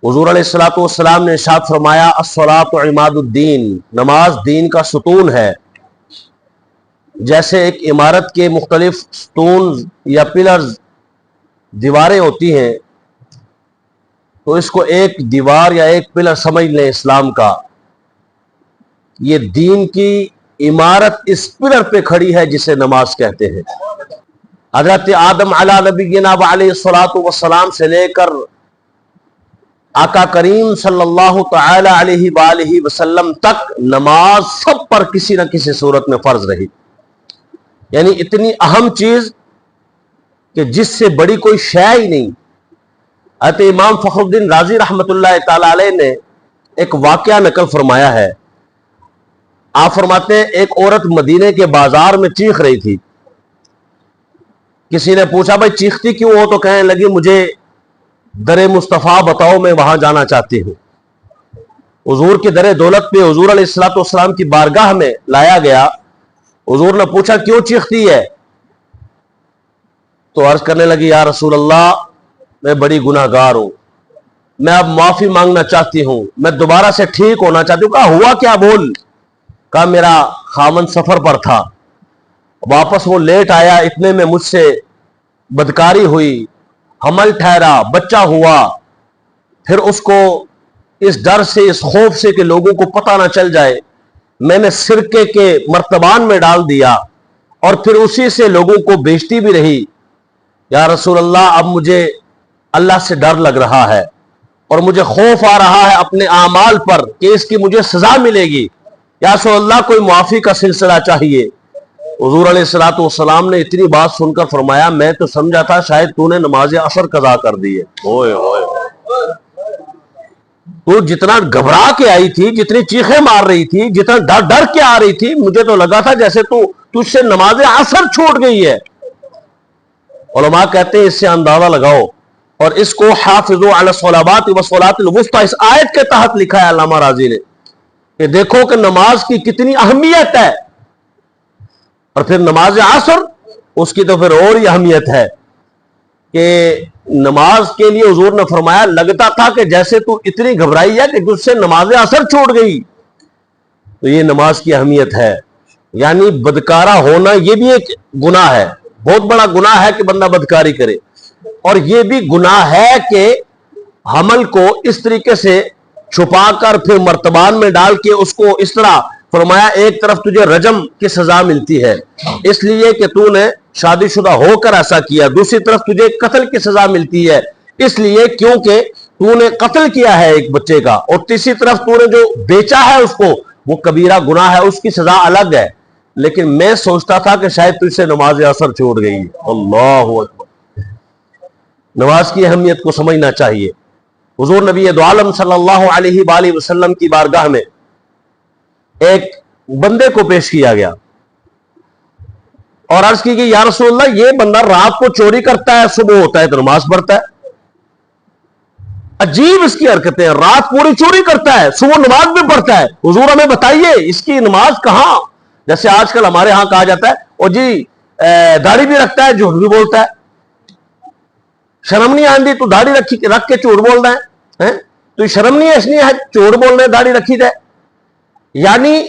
حضور علیہ الصلوۃ والسلام نے ارشاد فرمایا الصلاۃ عماد الدین، نماز دین کا ستون ہے۔ جیسے ایک عمارت کے مختلف ستون یا پلرز دیواریں ہوتی ہیں، تو اس کو ایک دیوار یا ایک پلر سمجھ لیں اسلام کا، یہ دین کی عمارت اس پلر پہ کھڑی ہے جسے نماز کہتے ہیں۔ حضرت آدم علیہ نبینا علیہ الصلوۃ والسلام سے لے کر آقا کریم صلی اللہ تعالی علیہ وآلہ وسلم تک نماز سب پر کسی نہ کسی صورت میں فرض رہی، یعنی اتنی اہم چیز کہ جس سے بڑی کوئی شے ہی نہیں۔ حضرت امام فخر الدین رازی رحمۃ اللہ تعالی علیہ نے ایک واقعہ نقل فرمایا ہے۔ آپ فرماتے ہیں ایک عورت مدینے کے بازار میں چیخ رہی تھی۔ کسی نے پوچھا بھائی چیختی کیوں ہو؟ تو کہنے لگی مجھے در مصطفیٰ بتاؤ، میں وہاں جانا چاہتی ہوں۔ حضور کی در دولت پہ حضور علیہ الصلوۃ والسلام کی بارگاہ میں لایا گیا۔ حضور نے پوچھا کیوں چیختی ہے؟ تو عرض کرنے لگی یا رسول اللہ میں بڑی گناہ گار ہوں، میں اب معافی مانگنا چاہتی ہوں، میں دوبارہ سے ٹھیک ہونا چاہتی ہوں۔ کہا ہوا کیا؟ بول۔ کہا میرا خاوند سفر پر تھا، واپس وہ لیٹ آیا، اتنے میں مجھ سے بدکاری ہوئی، حمل ٹھہرا، بچہ ہوا، پھر اس کو اس ڈر سے، اس خوف سے کہ لوگوں کو پتہ نہ چل جائے، میں نے سرکے کے مرتبان میں ڈال دیا اور پھر اسی سے لوگوں کو بیچتی بھی رہی۔ یا رسول اللہ اب مجھے اللہ سے ڈر لگ رہا ہے اور مجھے خوف آ رہا ہے اپنے اعمال پر کہ اس کی مجھے سزا ملے گی، یا رسول اللہ کوئی معافی کا سلسلہ چاہیے۔ حضور علیہ الصلوۃ والسلام نے اتنی بات سن کر فرمایا میں تو سمجھا تھا شاید تو نے نماز عصر قضا کر دی ہے۔ اوئے اوئے، تو جتنا گھبرا کے آئی تھی، جتنی چیخیں مار رہی تھی، جتنا ڈر ڈر کے آ رہی تھی، مجھے تو لگا تھا جیسے تو تجھ سے نماز عصر چھوٹ گئی ہے۔ علماء کہتے ہیں اس سے اندازہ لگاؤ، اور اس کو حافظوا علی الصلوات والصلاۃ الوسطی اس آیت کے تحت لکھا ہے علامہ راضی نے، کہ دیکھو کہ نماز کی کتنی اہمیت ہے، اور پھر نماز عصر اس کی تو پھر اور ہی اہمیت ہے کہ نماز کے لیے حضور نے فرمایا لگتا تھا کہ جیسے تو اتنی گھبرائی ہے کہ تجھ سے نماز عصر چھوٹ گئی۔ تو یہ نماز کی اہمیت ہے۔ یعنی بدکارہ ہونا یہ بھی ایک گناہ ہے، بہت بڑا گناہ ہے کہ بندہ بدکاری کرے، اور یہ بھی گناہ ہے کہ حمل کو اس طریقے سے چھپا کر پھر مرتبان میں ڈال کے اس کو اس طرح فرمایا ایک طرف تجھے رجم کی سزا ملتی ہے اس لیے کہ تو نے شادی شدہ ہو کر ایسا کیا، دوسری طرف تجھے قتل کی سزا ملتی ہے اس لیے کیونکہ تو نے قتل کیا ہے ایک بچے کا، اور تیسری طرف تو نے جو بیچا ہے اس کو وہ کبیرہ گناہ ہے، اس کی سزا الگ ہے۔ لیکن میں سوچتا تھا کہ شاید تجھ سے نماز عصر چھوٹ گئی۔ اللہ اکبر، نماز کی اہمیت کو سمجھنا چاہیے۔ حضور نبی دو عالم صلی اللہ علیہ وآلہ وسلم کی بارگاہ میں ایک بندے کو پیش کیا گیا اور عرض کی کہ یا رسول اللہ یہ بندہ رات کو چوری کرتا ہے، صبح ہوتا ہے تو نماز پڑھتا ہے، عجیب اس کی حرکتیں ہیں، رات پوری چوری کرتا ہے، صبح نماز بھی پڑھتا ہے، حضور ہمیں بتائیے اس کی نماز کہاں؟ جیسے آج کل ہمارے ہاں کہا جاتا ہے اور جی داڑھی بھی رکھتا ہے، جھوٹ بھی بولتا ہے، شرم نہیں آندی تو داڑھی رکھ کے جھوٹ بول رہا ہے، تو شرم نہیں ہے اس لیے جھوٹ بول رہے داڑھی رکھی جائے۔ یعنی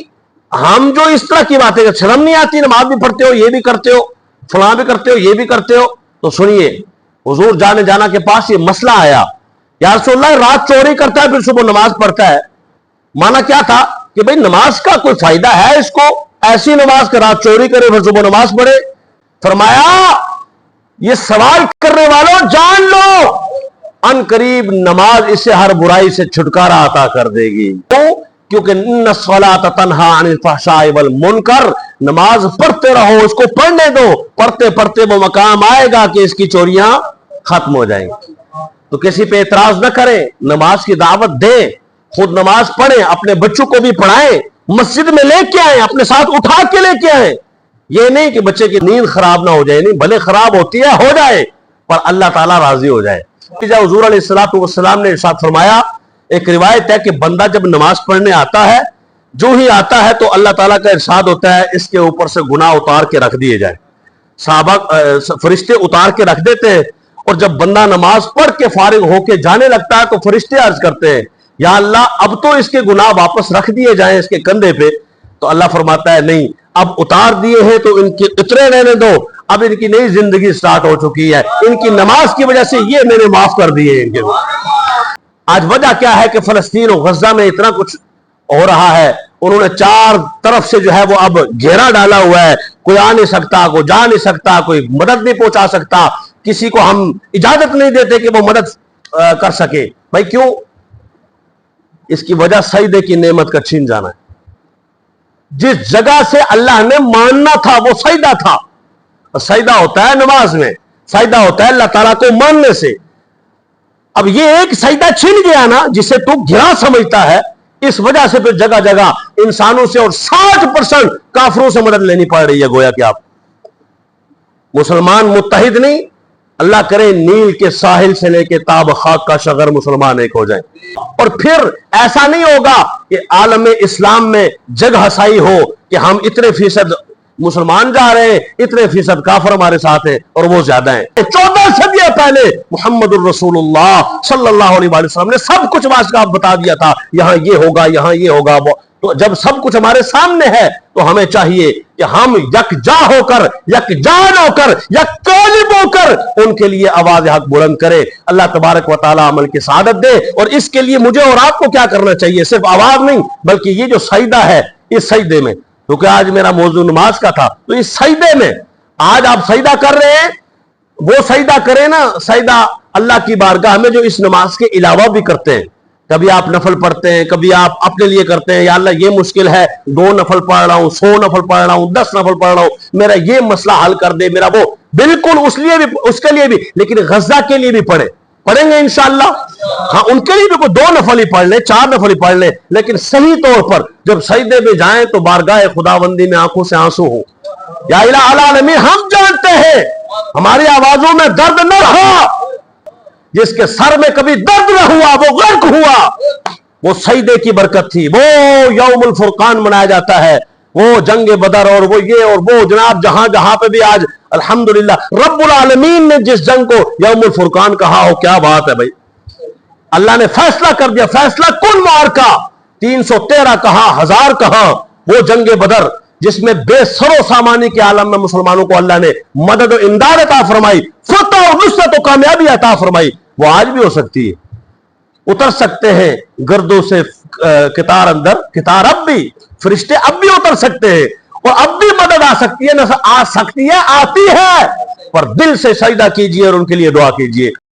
ہم جو اس طرح کی باتیں شرم نہیں آتی، نماز بھی پڑھتے ہو، یہ بھی کرتے ہو، فلاں بھی کرتے ہو، یہ بھی کرتے ہو، تو سنیے حضور جانا کے پاس یہ مسئلہ آیا، یا رسول اللہ رات چوری کرتا ہے پھر صبح نماز پڑھتا ہے، مانا کیا تھا کہ بھئی نماز کا کوئی فائدہ ہے اس کو، ایسی نماز کا رات چوری کرے پھر صبح نماز پڑھے؟ فرمایا یہ سوال کرنے والوں جان لو ان قریب نماز اسے ہر برائی سے چھٹکارا عطا کر دے گی، کیونکہ ان الصلاۃ تنہی عن الفحشاء والمنکر، نماز پڑھتے رہو، اس کو پڑھنے دو، پڑھتے پڑھتے وہ مقام آئے گا کہ اس کی چوریاں ختم ہو جائیں گی۔ تو کسی پہ اعتراض نہ کریں، نماز کی دعوت دیں، خود نماز پڑھیں، اپنے بچوں کو بھی پڑھائیں، مسجد میں لے کے آئیں، اپنے ساتھ اٹھا کے لے کے آئیں، یہ نہیں کہ بچے کی نیند خراب نہ ہو جائے، نہیں بھلے خراب ہوتی ہے ہو جائے پر اللہ تعالیٰ راضی ہو جائے۔ حضور علیہ الصلوۃ والسلام نے ارشاد فرمایا، ایک روایت ہے کہ بندہ جب نماز پڑھنے آتا ہے، جو ہی آتا ہے تو اللہ تعالیٰ کا ارشاد ہوتا ہے اس کے اوپر سے گناہ اتار کے رکھ دیے جائے، صحابہ فرشتے اتار کے رکھ دیتے ہیں اور جب بندہ نماز پڑھ کے فارغ ہو کے جانے لگتا ہے تو فرشتے عرض کرتے ہیں یا اللہ اب تو اس کے گناہ واپس رکھ دیے جائیں اس کے کندھے پہ. تو اللہ فرماتا ہے نہیں, اب اتار دیے ہیں تو ان کے اترے رہنے دو, اب ان کی نئی زندگی سٹارٹ ہو چکی ہے, ان کی نماز کی وجہ سے یہ میں نے معاف کر دیے ان کے. آج وجہ کیا ہے کہ فلسطین اور غزہ میں اتنا کچھ ہو رہا ہے, انہوں نے چار طرف سے جو ہے وہ اب گھیرا ڈالا ہوا ہے, کوئی آ نہیں سکتا, کوئی جا نہیں سکتا, کوئی مدد نہیں پہنچا سکتا, کسی کو ہم اجازت نہیں دیتے کہ وہ مدد کر سکے. بھائی کیوں؟ اس کی وجہ سجدے کی نعمت کا چھین جانا ہے. جس جگہ سے اللہ نے ماننا تھا وہ سجدہ تھا. سجدہ ہوتا ہے نماز میں, سجدہ ہوتا ہے اللہ تعالیٰ کو ماننے سے. اب یہ ایک سجدہ چھن گیا نا جسے تو گھرا سمجھتا ہے, اس وجہ سے پھر جگہ جگہ انسانوں سے اور 60% کافروں سے مدد لینی پڑ رہی ہے. گویا کہ آپ مسلمان متحد نہیں, اللہ کرے نیل کے ساحل سے لے کے تاب خاک کا شغر مسلمان ایک ہو جائیں. اور پھر ایسا نہیں ہوگا کہ عالم اسلام میں جگ ہسائی ہو کہ ہم اتنے فیصد مسلمان جا رہے ہیں, اتنے فیصد کافر ہمارے ساتھ ہیں اور وہ زیادہ ہیں. 14 صدیاں پہلے محمد الرسول اللہ صلی اللہ علیہ وسلم نے سب کچھ واضح بتا دیا تھا, یہاں یہ ہوگا, یہاں یہ ہوگا. تو جب سب کچھ ہمارے سامنے ہے تو ہمیں چاہیے کہ ہم یکجا ہو کر, یکجان ہو کر, یکقالب ہو کر ان کے لیے آواز حق بلند کرے. اللہ تبارک و تعالی عمل کی سعادت دے. اور اس کے لیے مجھے اور آپ کو کیا کرنا چاہیے؟ صرف آواز نہیں بلکہ یہ جو سجدہ ہے, اس سجدے میں, کیونکہ آج میرا موضوع نماز کا تھا, تو اس سجدے میں آج آپ سجدہ کر رہے ہیں, وہ سجدہ کریں نا, سجدہ اللہ کی بارگاہ میں جو اس نماز کے علاوہ بھی کرتے ہیں. کبھی آپ نفل پڑھتے ہیں, کبھی آپ اپنے لیے کرتے ہیں, یا اللہ یہ مشکل ہے, 2 نفل پڑھ رہا ہوں, 100 نفل پڑھ رہا ہوں, 10 نفل پڑھ رہا ہوں, میرا یہ مسئلہ حل کر دے, میرا وہ. بالکل اس کے لیے بھی, لیکن غزہ کے لیے بھی پڑھیں گے انشاءاللہ. ہاں ان کے لیے بھی کوئی 2 نفل ہی پڑھ لیں, 4 نفل ہی پڑھ لیں, لیکن صحیح طور پر جب سجدے میں جائیں تو بارگاہ خداوندی میں آنکھوں سے آنسو ہو. یا الہ العالمین, ہم جانتے ہیں ہماری آوازوں میں درد نہ رہا, جس کے سر میں کبھی درد نہ ہوا وہ غرق ہوا. وہ سجدے کی برکت تھی. وہ یوم الفرقان منایا جاتا ہے, وہ جنگ بدر اور وہ یہ اور وہ, جناب جہاں پہ بھی آج الحمدللہ رب العالمین نے جس جنگ کو یوم الفرقان کہا ہو, کیا بات ہے بھائی. اللہ نے فیصلہ کر دیا, فیصلہ کن معرکہ, 313 کہاں, 1000 کہاں. وہ جنگ بدر جس میں بے سر و سامانی کے عالم میں مسلمانوں کو اللہ نے مدد و امداد عطا فرمائی, فتح و نصرت و کامیابی عطا فرمائی, وہ آج بھی ہو سکتی ہے. اتر سکتے ہیں گردوں سے کتار اندر, کتار اب بھی, فرشتے اب بھی اتر سکتے ہیں, اور اب بھی مدد آ سکتی ہے, نہ آ سکتی ہے, آتی ہے. پر دل سے سجدہ کیجئے اور ان کے لیے دعا کیجئے.